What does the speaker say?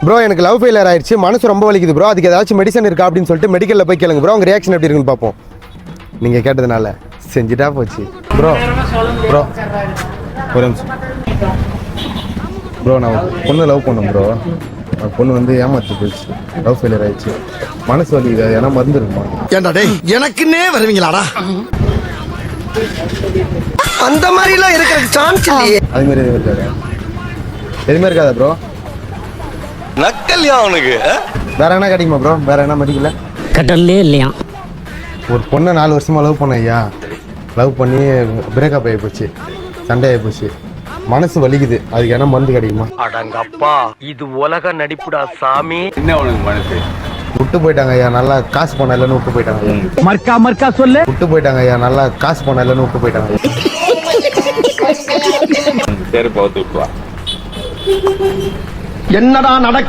Bro எனக்கு love failure ஆயிடுச்சு, மனசு ரொம்ப வலிக்குது ப்ரோ. அதுக்கு ஏதாச்சும் மெடிசன் இருக்கா அப்படின்னு சொல்லிட்டு மெடிக்கலில் போய் கேளுங்க ப்ரோ. உங்கள் ரியாக்ஷன் எப்படி இருக்குன்னு பார்ப்போம். நீங்கள் கேட்டதுனால செஞ்சுட்டா போச்சு ப்ரோ. ப்ரோ ஒரு நிமிஷம் ப்ரோ, நான் பொண்ணு லவ் பண்ணேன் ப்ரோ. அந்த பொண்ணு வந்து ஏமாத்து போயிடுச்சு, லவ் ஃபெயிலியர் ஆயிடுச்சு, மனசு வலிக்குது. ஏன்னா மருந்து இருக்குமா? ஏண்டா டேய், எனக்குன்னே வருவீங்களாடா? அந்த மாதிரிலாம் இருக்கிற சான்ஸ் இல்லையே. அது மாதிரி எதுவும் இருக்காது, எதுவுமே இருக்காதா ப்ரோ? நக்கல்யா அவனுக்கு. வேற என்ன கிடைக்குமா ப்ரோ? வேற என்ன மெடிக்கல கடல்லே இல்லையா? ஒரு பொண்ணை 4 வருஷமா லவ் பண்ண ஐயா. லவ் பண்ணி பிரேக்கப் ஆகி போச்சு, சண்டே ஆகி போச்சு, மனசு வலிக்குது. அதுக்கு என்ன மருந்து கிடைக்குமா? அடங்கப்பா, இது உலக நடிப்புடா சாமி. என்ன உனக்கு மனசு? விட்டு போயிட்டாங்க ஐயா, நல்லா காசு பணம் இல்லைன்னு விட்டு போயிட்டாங்க ஐயா. மர்க்கா சொல்லு. விட்டு போயிட்டாங்க ஐயா, நல்லா காசு பணம் இல்லைன்னு விட்டு போயிட்டாங்க ஐயா. சரி, பார்த்து விட்டுவா. என்னடா நடக்கு?